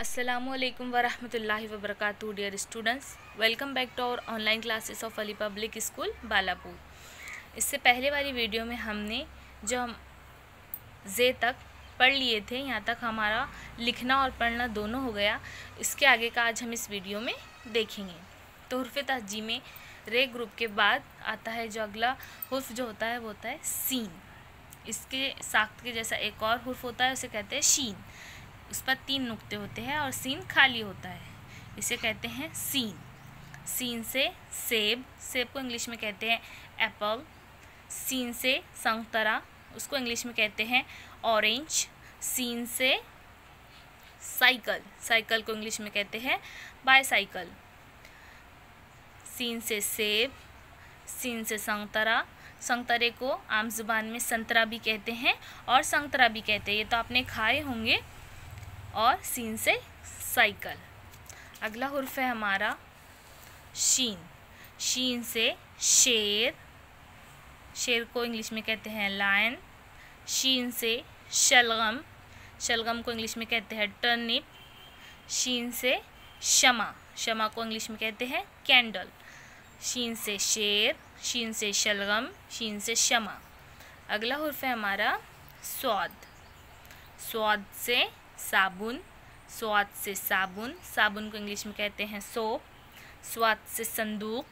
Assalamualaikum warahmatullahi wabarakatuh dear students, welcome back to our online classes of Ali public school Balapur. इससे पहले वाली video में हमने जो हम जे तक पढ़ लिए थे, यहाँ तक हमारा लिखना और पढ़ना दोनों हो गया। इसके आगे का आज हम इस वीडियो में देखेंगे। तो हुर्फ तहजी में रे ग्रुप के बाद आता है जो अगला हुर्फ जो होता है वो होता है सीन। इसके साख्त के जैसा एक और हुर्फ होता है, उसे कहते हैं शीन। उस पर 3 नुक्ते होते हैं और सीन खाली होता है, इसे कहते हैं सीन। सीन से सेब, सेब को इंग्लिश में कहते हैं एप्पल। सीन से संतरा, उसको इंग्लिश में कहते हैं ऑरेंज। सीन से साइकिल, साइकिल को इंग्लिश में कहते हैं बाईसाइकिल। सीन से सेब, सीन से संतरा, संतरे को आम जुबान में संतरा भी कहते हैं और संतरा भी कहते हैं, ये तो आपने खाए होंगे। और सीन से साइकिल। अगला हुर्फ है हमारा शीन। शीन से शेर, शेर को इंग्लिश में कहते हैं लायन। शीन से शलगम, शलगम को इंग्लिश में कहते हैं टर्निप। शीन से शमा, शमा को इंग्लिश में कहते हैं कैंडल। शीन से शेर, शीन से शलगम, शीन से शमा। अगला हुर्फ है हमारा स्वाद। स्वाद से साबुन, स्वाद से साबुन, साबुन को इंग्लिश में कहते हैं सोप। स्वाद से संदूक,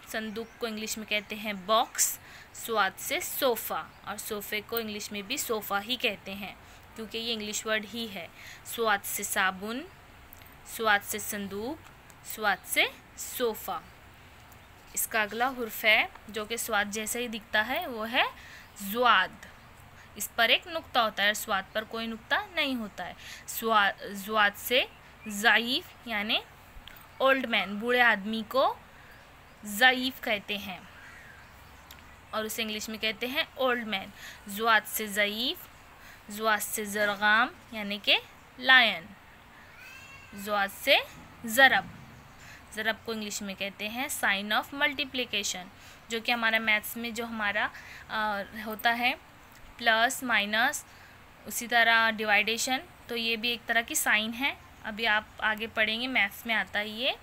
संदूक को इंग्लिश में कहते हैं बॉक्स। स्वाद से सोफ़ा, और सोफ़े को इंग्लिश में भी सोफ़ा ही कहते हैं क्योंकि ये इंग्लिश वर्ड ही है। स्वाद से साबुन, स्वाद से संदूक, स्वाद से सोफ़ा। इसका अगला हुर्फ है जो कि स्वाद जैसा ही दिखता है, वो है ज़्वाद। इस पर एक नुक्ता होता है, स्वाद पर कोई नुक्ता नहीं होता है। ज़्वाद से ज़ईफ़ यानी ओल्ड मैन, बूढ़े आदमी को ज़ईफ़ कहते हैं और उसे इंग्लिश में कहते हैं ओल्ड मैन। ज़्वाद से ज़ईफ़, ज़्वाद से ज़रगाम यानी कि लायन। ज़्वाद से ज़रब, ज़रब को इंग्लिश में कहते हैं साइन ऑफ मल्टीप्लिकेशन, जो कि हमारा मैथ्स में जो हमारा होता है प्लस माइनस, उसी तरह डिवाइडेशन, तो ये भी एक तरह की साइन है। अभी आप आगे पढ़ेंगे, मैथ्स में आता है ये।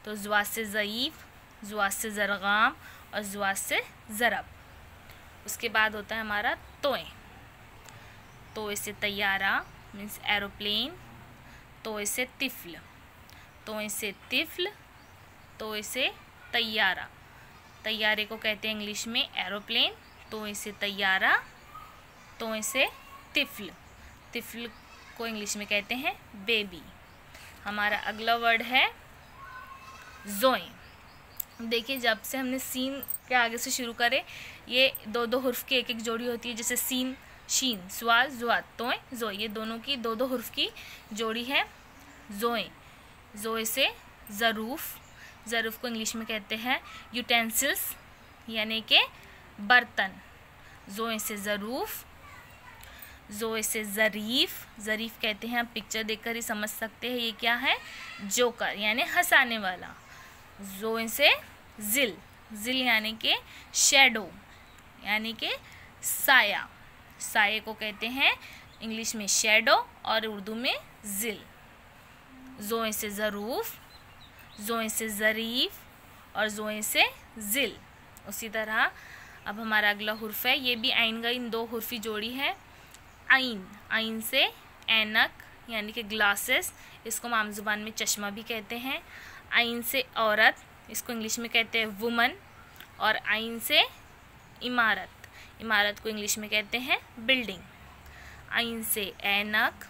तो ज़्वाद से ज़ईफ़, ज़्वाद से ज़रगाम और ज़्वाद से ज़रब। उसके बाद होता है हमारा तोए। तोए से तैयारा मीन्स एरोप्लेन। तोए से तिफ़्ल, तोए से तिफ़्ल, तोए से तैयारा। तैयारे को कहते हैं इंग्लिश में एरोप्लेन। तोए से तैयारा, तोए से तिफ़्ल, तिफ़्ल को इंग्लिश में कहते हैं बेबी। हमारा अगला वर्ड है ज़ोए। देखिए, जब से हमने सीन के आगे से शुरू करे, ये दो दो हुर्फ की एक एक जोड़ी होती है, जैसे सीन शीन, स्वाद ज़्वाद, तोए ज़ोए, ये दोनों की दो दो हुर्फ की जोड़ी है ज़ोए। ज़ोए से ज़रूफ़, ज़रूफ़ को इंग्लिश में कहते हैं यूटेंसिल्स यानी कि बर्तन। ज़ोए से ज़रूफ़, ज़ोए से ज़रीफ़, ज़रीफ़ कहते हैं, आप पिक्चर देखकर ही समझ सकते हैं ये क्या है, जोकर यानी हंसाने वाला। ज़ोए से ज़िल, ज़िल यानी कि शैडो यानी कि साया, साये को कहते हैं इंग्लिश में शैडो और उर्दू में ज़िल। ज़ोए से ज़रूफ़, ज़ोए से ज़रीफ़ और ज़ोए से ज़िल। उसी तरह अब हमारा अगला हुर्फ है, ये भी आइन का इन दो हुर्फी जोड़ी है। आइन, आइन से ऐनक यानी कि ग्लासेस, इसको हम आम जुबान में चश्मा भी कहते हैं। आइन से औरत, इसको इंग्लिश में कहते हैं वुमन। और आइन से इमारत, इमारत को इंग्लिश में कहते हैं बिल्डिंग। आइन से ऐनक,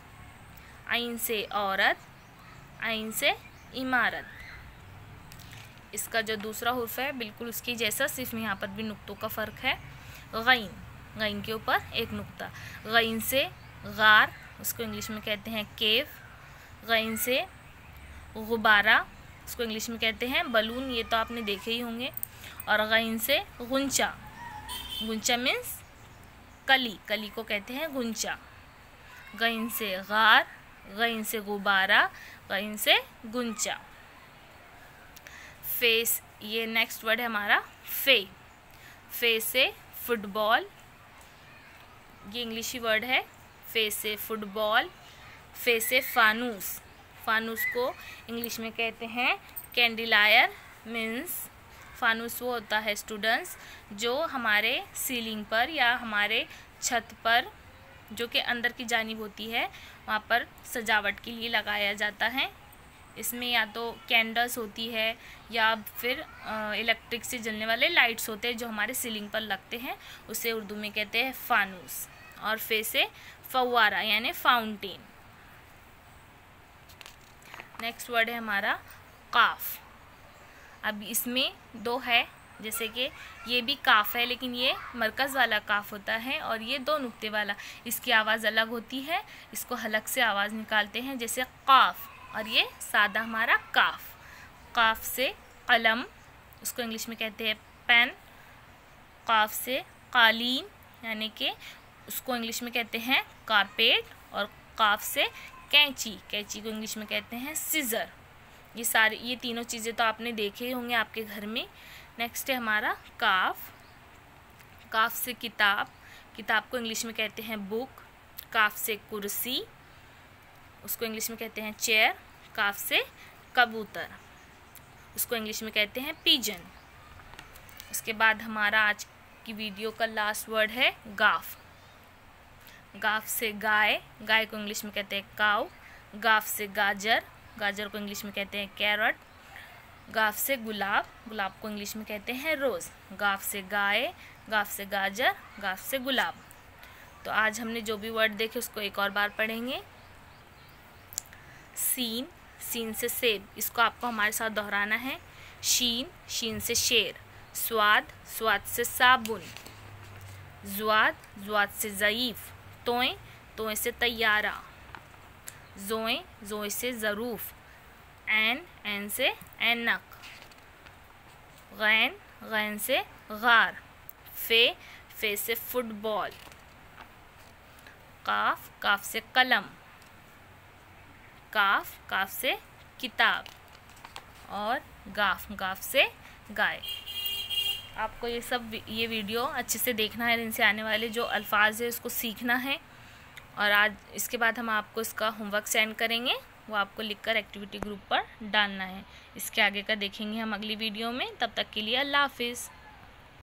आइन से औरत, आइन से इमारत। इसका जो दूसरा हुर्फ है बिल्कुल उसकी जैसा, सिर्फ यहाँ पर भी नुक्तों का फ़र्क है। गैन, गैन के ऊपर एक नुक्ता। गैन से गार, उसको इंग्लिश में कहते हैं केव। गैन से गुब्बारा, उसको इंग्लिश में कहते हैं बलून, ये तो आपने देखे ही होंगे। और गैन से गुंचा, गुंचा मीन्स कली, कली को कहते हैं गुंचा। गैन से गार, गैन से गुब्बारा, गैन से गुंचा। फेस, ये नेक्स्ट वर्ड है हमारा फे। फे से फुटबॉल, ये इंग्लिशी वर्ड है। फे से फुटबॉल, फे से फानूस, फानूस को इंग्लिश में कहते हैं कैंडलायर। मीन्स फानूस वो होता है स्टूडेंट्स जो हमारे सीलिंग पर या हमारे छत पर जो कि अंदर की जानिब होती है वहाँ पर सजावट के लिए लगाया जाता है। इसमें या तो कैंडल्स होती है या फिर इलेक्ट्रिक से जलने वाले लाइट्स होते हैं जो हमारे सीलिंग पर लगते हैं, उसे उर्दू में कहते हैं फानूस। और फे से फव्वारा यानी फाउंटेन। नेक्स्ट वर्ड है हमारा काफ। अब इसमें दो है, जैसे कि ये भी काफ है लेकिन ये मरकज़ वाला काफ होता है और ये दो नुक्ते वाला। इसकी आवाज़ अलग होती है, इसको हलक से आवाज़ निकालते हैं जैसे काफ, और ये सादा हमारा काफ। काफ से कलम, उसको इंग्लिश में कहते हैं पेन। काफ से कालीन यानी कि उसको इंग्लिश में कहते हैं कारपेट। और काफ से कैंची, कैंची को इंग्लिश में कहते हैं सीजर। ये तीनों चीज़ें तो आपने देखे ही होंगे आपके घर में। नेक्स्ट है हमारा काफ। काफ से किताब, किताब को इंग्लिश में कहते हैं बुक। काफ से कुर्सी, उसको इंग्लिश में कहते हैं चेयर। काफ से कबूतर, उसको इंग्लिश में कहते हैं पिजन। उसके बाद हमारा आज की वीडियो का लास्ट वर्ड है गाफ। गाफ से गाय, गाय को इंग्लिश में कहते हैं काऊ। गाफ से गाजर, गाजर को इंग्लिश में कहते हैं कैरट। गाफ से गुलाब, गुलाब को इंग्लिश में कहते हैं रोज़। गाफ से गाय, गाफ से गाजर, गाफ से गुलाब। तो आज हमने जो भी वर्ड देखे उसको एक और बार पढ़ेंगे। सीन, सीन से सेब, इसको आपको हमारे साथ दोहराना है। शीन, शीन से शेर। स्वाद, स्वाद से साबुन। ज़्वाद, ज़्वाद से ज़ईफ़। तोएं, तोएं से तैयारा। ज़ोएं, ज़ोएं से ज़रूफ़। ऐन, ऐन से ऐनक। गैन, गैन से गार। फे, फे से फुटबॉल। काफ, काफ से कलम। काफ, काफ से किताब। और गाफ, गाफ से गाय। आपको ये वीडियो अच्छे से देखना है, इनसे आने वाले जो अल्फाज है उसको सीखना है। और आज इसके बाद हम आपको इसका होमवर्क सेंड करेंगे, वो आपको लिखकर एक्टिविटी ग्रुप पर डालना है। इसके आगे का देखेंगे हम अगली वीडियो में। तब तक के लिए अल्लाह हाफिज़।